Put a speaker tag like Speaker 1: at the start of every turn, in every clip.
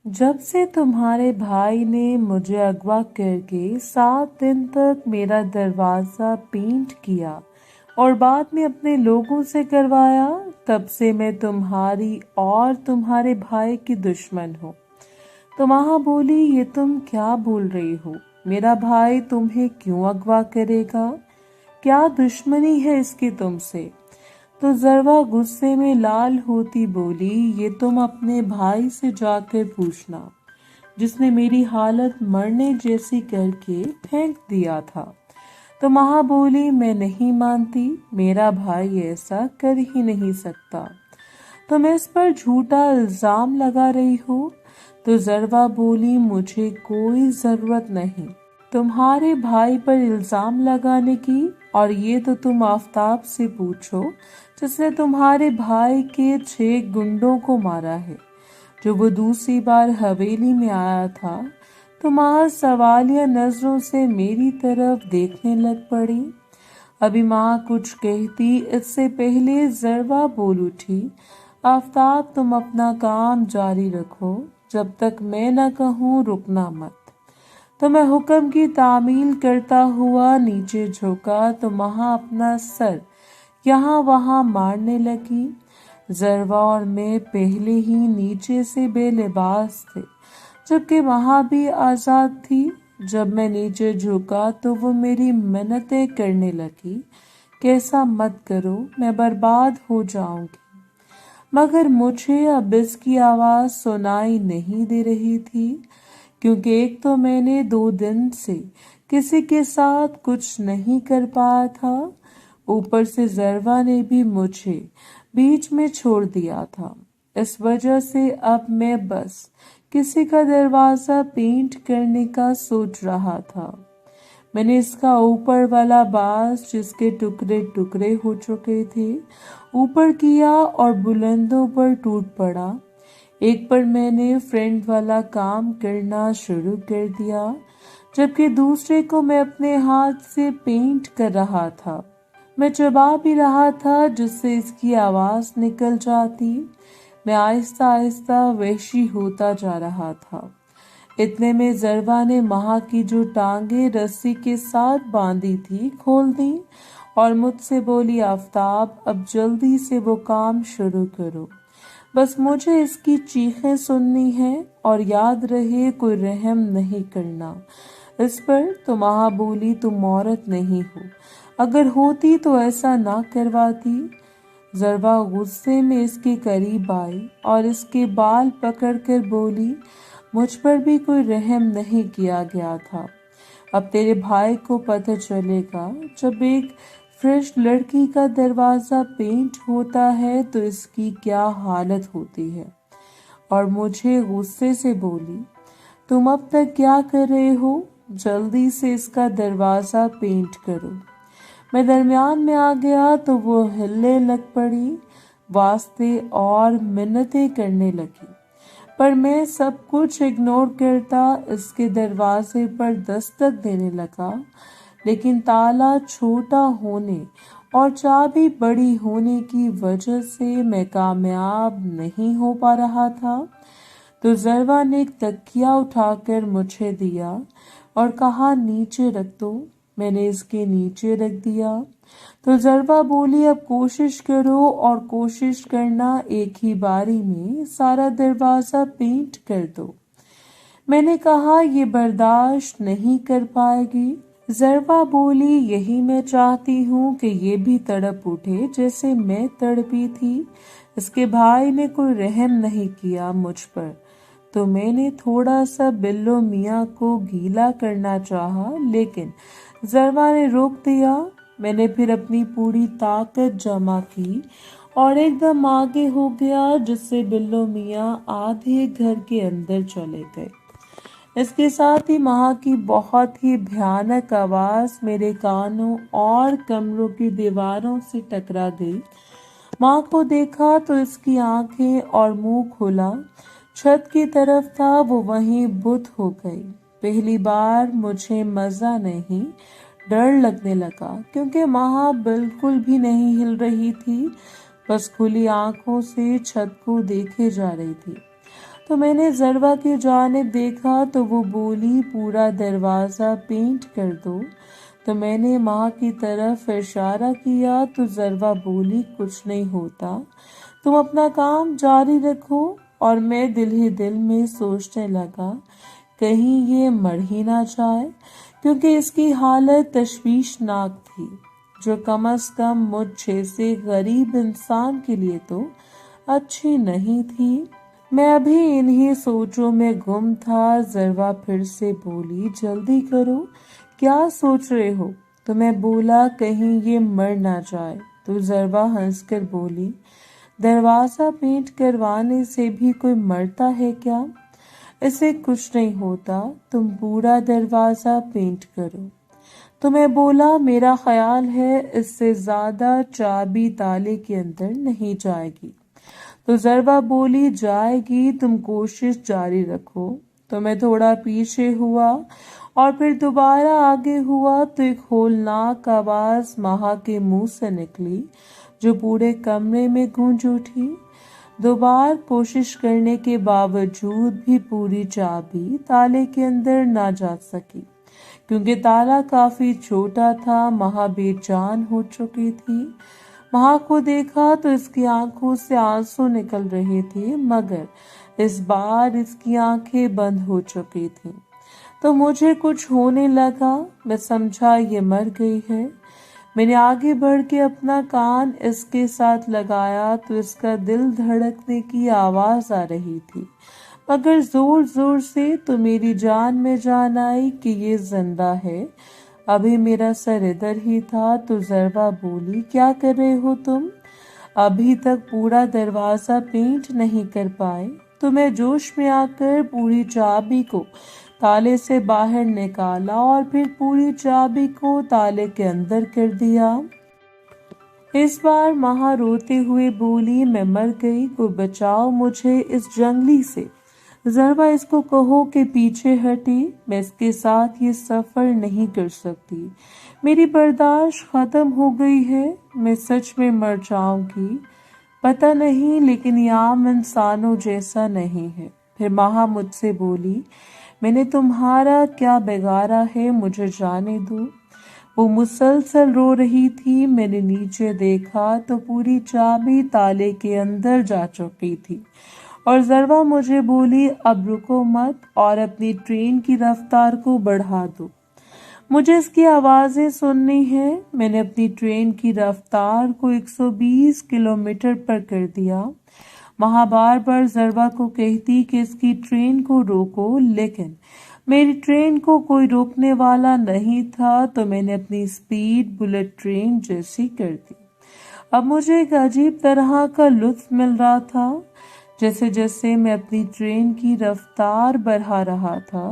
Speaker 1: जब से तुम्हारे भाई ने मुझे अगवा करके 7 दिन तक मेरा दरवाजा पेंट किया और बाद में अपने लोगों से करवाया, तब से मैं तुम्हारी और तुम्हारे भाई की दुश्मन हूँ। तो माँ बोली, ये तुम क्या बोल रही हो? मेरा भाई तुम्हें क्यों अगवा करेगा? क्या दुश्मनी है इसकी तुमसे? तो जरवा गुस्से में लाल होती बोली, ये तुम अपने भाई से जाकर पूछना, जिसने मेरी हालत मरने जैसी करके फेंक दिया था। तो महा बोली, मैं नहीं मानती, मेरा भाई ऐसा कर ही नहीं सकता। तुम इस पर झूठा इल्जाम लगा रही हो। तो जरवा बोली, मुझे कोई जरूरत नहीं तुम्हारे भाई पर इल्जाम लगाने की, और ये तो तुम आफताब से पूछो, जिसने तुम्हारे भाई के 6 गुंडों को मारा है। जो वो दूसरी बार हवेली में आया था तो माँ सवालिया नजरों से मेरी तरफ देखने लग पड़ी। अभी माँ कुछ कहती इससे पहले जरवा बोल उठी, आफताब तुम अपना काम जारी रखो, जब तक मैं न कहूँ रुकना मत। तो मैं हुक्म की तामील करता हुआ नीचे झुका तो महा अपना सर यहाँ वहाँ मारने लगी। जरवा और मैं पहले ही नीचे से बेलिबास थे, जबकि वहाँ भी आजाद थी। जब मैं नीचे झुका तो वो मेरी मिन्नतें करने लगी, कैसा मत करो, मैं बर्बाद हो जाऊंगी। मगर मुझे अब इसकी आवाज सुनाई नहीं दे रही थी, क्योंकि एक तो मैंने 2 दिन से किसी के साथ कुछ नहीं कर पाया था, ऊपर से जरवा ने भी मुझे बीच में छोड़ दिया था। इस वजह से अब मैं बस किसी का दरवाजा पेंट करने का सोच रहा था। मैंने इसका ऊपर वाला बांस, जिसके टुकड़े टुकड़े हो चुके थे, ऊपर किया और बुलंदों पर टूट पड़ा। एक पर मैंने फ्रंट वाला काम करना शुरू कर दिया, जबकि दूसरे को मैं अपने हाथ से पेंट कर रहा था। मैं चबा भी रहा था, जिससे इसकी आवाज निकल जाती। मैं आहिस्ता आहिस्ता वहशी होता जा रहा था। इतने में जरवा ने महा की जो टांगे रस्सी के साथ बांधी थी खोल दी और मुझसे बोली, आफताब अब जल्दी से वो काम शुरू करो, बस मुझे इसकी चीखें सुननी है, और याद रहे कोई रहम नहीं करना इस पर। तो महा बोली, तुम औरत नहीं हो, अगर होती तो ऐसा ना करवाती। जरवा गुस्से में इसके करीब आई और इसके बाल पकड़कर बोली, मुझ पर भी कोई रहम नहीं किया गया था। अब तेरे भाई को पता चलेगा, जब एक फ्रेश लड़की का दरवाजा पेंट होता है तो इसकी क्या हालत होती है। और मुझे गुस्से से बोली, तुम अब तक क्या कर रहे हो? जल्दी से इसका दरवाजा पेंट करो। मैं दरमियान में आ गया तो वो हिलने लग पड़ी, वास्ते और मिन्नतें करने लगी, पर मैं सब कुछ इग्नोर करता इसके दरवाजे पर दस्तक देने लगा। लेकिन ताला छोटा होने और चाबी बड़ी होने की वजह से मैं कामयाब नहीं हो पा रहा था। तो जरवा ने एक तकिया उठाकर मुझे दिया और कहा, नीचे रख दो। मैंने इसके नीचे रख दिया। तो जरवा बोली, अब कोशिश करो, और कोशिश करना एक ही बारी में सारा दरवाजा पेंट कर दो। मैंने कहा, ये बर्दाश्त नहीं कर पाएगी। जरवा बोली, यही मैं चाहती हूँ कि ये भी तड़प उठे जैसे मैं तड़पी थी। इसके भाई ने कोई रहम नहीं किया मुझ पर, तो मैंने थोड़ा सा बिल्लो मियाँ को गीला करना चाहा, लेकिन जरवा ने रोक दिया। मैंने फिर अपनी पूरी ताकत जमा की और एकदम आगे हो गया, जिससे बिल्लो मियाँ आधे घर के अंदर चले गए। इसके साथ ही महा की बहुत ही भयानक आवाज मेरे कानों और कमरों की दीवारों से टकरा गई। माँ को देखा तो इसकी आंखें और मुंह खुला छत की तरफ था, वो वहीं बुत हो गई। पहली बार मुझे मजा नहीं, डर लगने लगा, क्योंकि महा बिल्कुल भी नहीं हिल रही थी, बस खुली आंखों से छत को देखे जा रही थी। تو میں نے ضربا کی جانب دیکھا تو وہ بولی پورا دروازہ پینٹ کر دو۔ تو میں نے ماں کی طرف اشارہ کیا تو ضربا بولی کچھ نہیں ہوتا، تم اپنا کام جاری رکھو۔ اور میں دل ہی دل میں سوچنے لگا کہیں یہ مر ہی نہ جائے، کیونکہ اس کی حالت تشویشناک تھی، جو کم از کم مجھ جیسے غریب انسان کے لیے تو اچھی نہیں تھی۔ میں ابھی انہی سوچوں میں گم تھا، ضربا پھر سے بولی جلدی کرو، کیا سوچ رہے ہو؟ تو میں بولا کہیں یہ مر نہ جائے۔ تو ضربا ہنس کر بولی دروازہ پینٹ کروانے سے بھی کوئی مرتا ہے کیا؟ اسے کچھ نہیں ہوتا، تم پورا دروازہ پینٹ کرو۔ تو میں بولا میرا خیال ہے اس سے زیادہ چابی تالے کے اندر نہیں جائے گی۔ تو ضربا بولی جائے گی، تم کوشش جاری رکھو۔ تو میں تھوڑا پیچھے ہوا اور پھر دوبارہ آگے ہوا تو ایک ہولناک آواز ماہا کے منہ سے نکلی جو پورے کمرے میں گونج اٹھی۔ دو بار کوشش کرنے کے باوجود بھی پوری چابی تالے کے اندر نہ جا سکی، کیونکہ تالا کافی چھوٹا تھا۔ ماہا بے جان ہو چکی تھی۔ ماہا کو دیکھا تو اس کی آنکھوں سے آنسو نکل رہے تھے، مگر اس بار اس کی آنکھیں بند ہو چکی تھیں۔ تو مجھے کچھ ہونے لگا، میں سمجھا یہ مر گئی ہے۔ میں نے آگے بڑھ کے اپنا کان اس کے ساتھ لگایا تو اس کا دل دھڑکنے کی آواز آ رہی تھی، مگر زور زور سے۔ تو میری جان میں جان آئی کہ یہ زندہ ہے۔ ابھی میرا سر ادھر ہی تھا تو ضربا بولی کیا کر رہے ہو تم؟ ابھی تک پورا دروازہ پینٹ نہیں کر پائے؟ تو میں جوش میں آ کر پوری چابی کو تالے سے باہر نکالا اور پھر پوری چابی کو تالے کے اندر کر دیا۔ اس بار ماہا روتے ہوئے بولی میں مر گئی، کوئی بچاؤ مجھے اس جنگلی سے۔ ضربا اس کو کہو کہ پیچھے ہٹے، میں اس کے ساتھ یہ سفر نہیں کر سکتی، میری برداشت ختم ہو گئی ہے، میں سچ میں مر جاؤں گی۔ پتہ نہیں، لیکن یہ عام انسانوں جیسا نہیں ہے۔ پھر ماہا مجھ سے بولی میں نے تمہارا کیا بگاڑا ہے، مجھے جانے دو۔ وہ مسلسل رو رہی تھی۔ میں نے نیچے دیکھا تو پوری چابی تالے کے اندر جا چکی تھی، اور ضربا مجھے بولی اب رکو مت اور اپنی ٹرین کی رفتار کو بڑھا دو، مجھے اس کی آوازیں سننی ہے۔ میں نے اپنی ٹرین کی رفتار کو 120 کلومیٹر پر کر دیا۔ ماہا بار بار ضربا کو کہتی کہ اس کی ٹرین کو روکو، لیکن میری ٹرین کو کوئی روکنے والا نہیں تھا، تو میں نے اپنی سپیڈ بلٹ ٹرین جیسی کر دی۔ اب مجھے ایک عجیب طرح کا لطف مل رہا تھا۔ جیسے جیسے میں اپنی ٹرین کی رفتار بڑھا رہا تھا،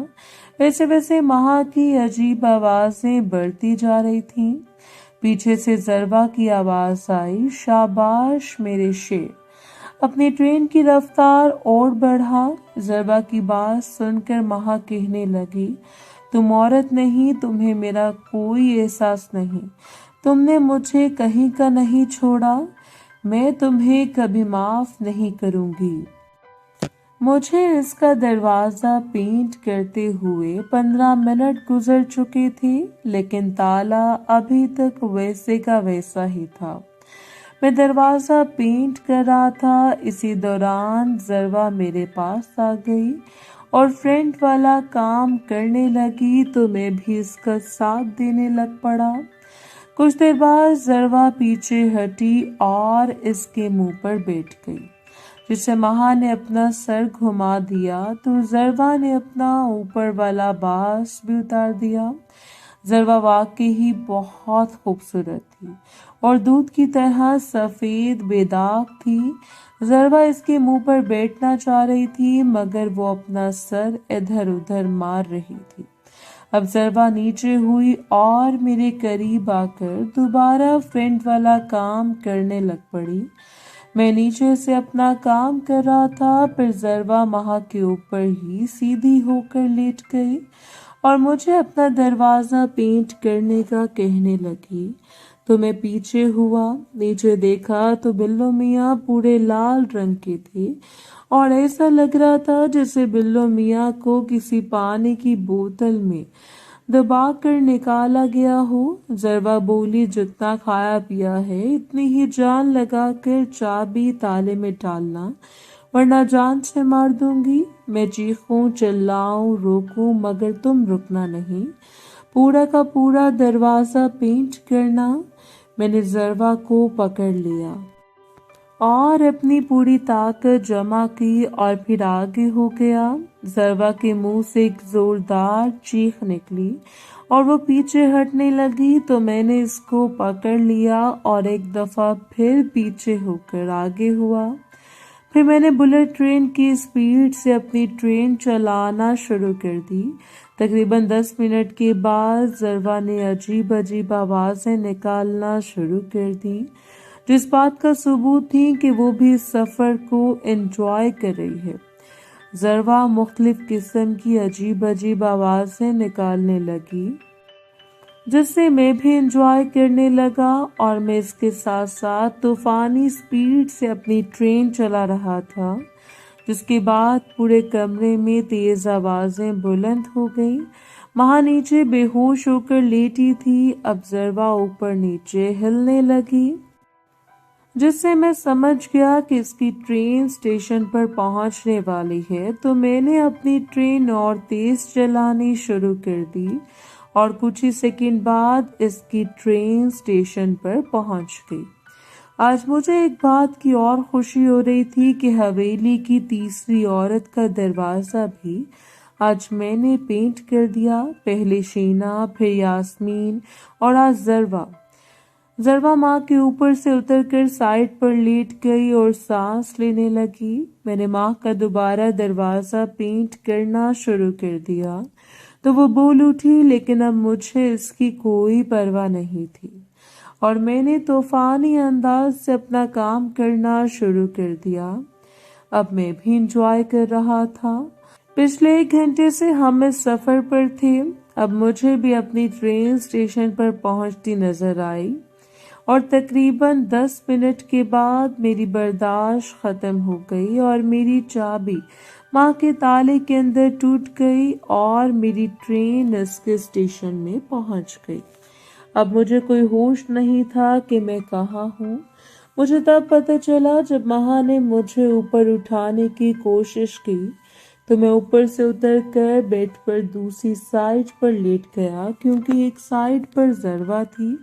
Speaker 1: ویسے ویسے ماہا کی عجیب آوازیں بڑھتی جا رہی تھیں۔ پیچھے سے ضربا کی آواز آئی شاباش میرے شیر، اپنی ٹرین کی رفتار اور بڑھا۔ ضربا کی بات سن کر ماہا کہنے لگی تم عورت نہیں، تمہیں میرا کوئی احساس نہیں، تم نے مجھے کہیں کا نہیں چھوڑا، میں تمہیں کبھی معاف نہیں کروں گی۔ مجھے اس کا دروازہ پینٹ کرتے ہوئے 15 منٹ گزر چکے تھے، لیکن تالا ابھی تک ویسے کا ویسا ہی تھا۔ میں دروازہ پینٹ کر رہا تھا، اسی دوران ضربا میرے پاس آ گئی اور فرنٹ والا کام کرنے لگی، تو میں بھی اس کا ساتھ دینے لگ پڑا۔ کچھ دیر بعد ضربا پیچھے ہٹی اور اس کے منہ پر بیٹھ گئی، جسے ماہا نے اپنا سر گھما دیا تو ضربا نے اپنا اوپر والا باس بھی اتار دیا۔ ضربا واقعی ہی بہت خوبصورت تھی اور دودھ کی طرح سفید بے داغ تھی۔ ضربا اس کے منہ پر بیٹھنا چاہ رہی تھی، مگر وہ اپنا سر ادھر ادھر مار رہی تھی۔ اب ضربا نیچے ہوئی اور میرے قریب آ کر دوبارہ فرنٹ والا کام کرنے لگ پڑی۔ میں نیچے سے اپنا کام کر رہا تھا، پھر ضربا ماہا کے اوپر ہی سیدھی ہو کر لیٹ گئی اور مجھے اپنا دروازہ پینٹ کرنے کا کہنے لگی۔ तो मैं पीछे हुआ, नीचे देखा तो बिल्लो मियाँ पूरे लाल रंग के थे और ऐसा लग रहा था जैसे बिल्लो मियाँ को किसी पानी की बोतल में दबा कर निकाला गया हो। जरबा बोली, जितना खाया पिया है इतनी ही जान लगा कर चाबी ताले में डालना, वरना जान से मार दूंगी। मैं चीखूं, चिल्लाऊं, रोकूं, मगर तुम रुकना नहीं, पूरा का पूरा दरवाजा पेंट करना। मैंने जरबा को पकड़ लिया और अपनी पूरी ताकत जमा की और फिर आगे हो गया। जरबा के मुंह से एक जोरदार चीख निकली और वो पीछे हटने लगी, तो मैंने इसको पकड़ लिया और एक दफा फिर पीछे होकर आगे हुआ। फिर मैंने बुलेट ट्रेन की स्पीड से अपनी ट्रेन चलाना शुरू कर दी। तकरीबन 10 मिनट के बाद जरबा ने अजीब अजीब आवाजें निकालना शुरू कर दी, जिस बात का सबूत थी कि वो भी इस सफर को एंजॉय कर रही है। जरबा मुख्तलिफ किस्म की अजीब अजीब आवाजें निकालने लगी, जिससे मैं भी एंजॉय करने लगा और मैं इसके साथ साथ तूफानी स्पीड से अपनी ट्रेन चला रहा था। जिसके बाद पूरे कमरे में तेज आवाजें बुलंद हो गईं। महा नीचे बेहोश होकर लेटी थी, अब जरबा ऊपर नीचे हिलने लगी, जिससे मैं समझ गया कि इसकी ट्रेन स्टेशन पर पहुंचने वाली है। तो मैंने अपनी ट्रेन और तेज चलानी शुरू कर दी और कुछ ही सेकंड बाद इसकी ट्रेन स्टेशन पर पहुंच गई। आज मुझे एक बात की और खुशी हो रही थी कि हवेली की तीसरी औरत का दरवाजा भी आज मैंने पेंट कर दिया। पहले शीना, फिर यास्मीन और आज जरबा। जरबा माँ के ऊपर से उतरकर साइड पर लेट गई और सांस लेने लगी। मैंने माँ का दोबारा दरवाजा पेंट करना शुरू कर दिया तो वो बोल उठी, लेकिन अब मुझे इसकी कोई परवाह नहीं थी और मैंने तूफानी अंदाज से अपना काम करना शुरू कर दिया। अब मैं भी इंजॉय कर रहा था। पिछले 1 घंटे से हम इस सफर पर थे। अब मुझे भी अपनी ट्रेन स्टेशन पर पहुंचती नजर आई और तकरीबन 10 मिनट के बाद मेरी बर्दाश्त खत्म हो गई और मेरी चाबी माँ के ताले के अंदर टूट गई और मेरी ट्रेन इसके स्टेशन में पहुंच गई। अब मुझे कोई होश नहीं था कि मैं कहाँ हूँ। मुझे तब पता चला जब महा ने मुझे ऊपर उठाने की कोशिश की, तो मैं ऊपर से उतरकर बेड पर दूसरी साइड पर लेट गया, क्योंकि एक साइड पर जरबा थी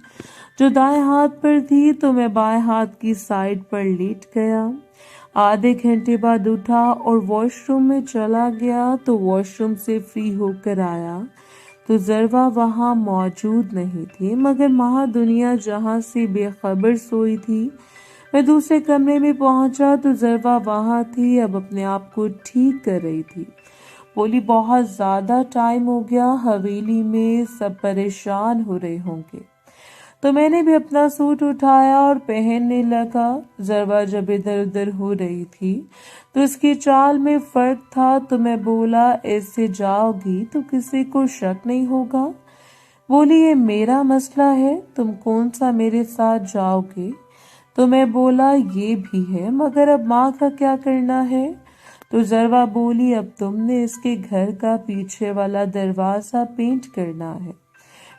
Speaker 1: जो दाएं हाथ पर थी, तो मैं बाएं हाथ की साइड पर लेट गया। आधे घंटे बाद उठा और वॉशरूम में चला गया, तो वॉशरूम से फ्री होकर आया तो जरबा वहां मौजूद नहीं थी, मगर महा दुनिया जहां से बेखबर सोई थी। मैं दूसरे कमरे में पहुंचा तो जरबा वहां थी, अब अपने आप को ठीक कर रही थी। बोली, बहुत ज्यादा टाइम हो गया, हवेली में सब परेशान हो रहे होंगे। तो मैंने भी अपना सूट उठाया और पहनने लगा। जरबा जब इधर उधर हो रही थी तो इसकी चाल में फर्क था, तो मैं बोला, ऐसे जाओगी तो किसी को शक नहीं होगा। बोली, ये मेरा मसला है, तुम कौन सा मेरे साथ जाओगे। तो मैं बोला, ये भी है, मगर अब माँ का क्या करना है। तो जरबा बोली, अब तुमने इसके घर का पीछे वाला दरवाजा पेंट करना है।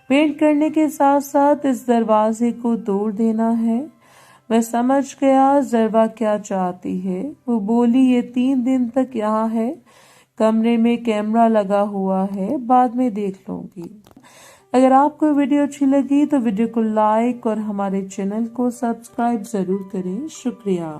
Speaker 1: पेंट करने के साथ साथ इस दरवाजे को तोड़ देना है। मैं समझ गया जरबा क्या चाहती है। वो बोली, ये 3 दिन तक यहाँ है, कमरे में कैमरा लगा हुआ है, बाद में देख लूंगी। अगर आपको वीडियो अच्छी लगी तो वीडियो को लाइक और हमारे चैनल को सब्सक्राइब जरूर करें। शुक्रिया।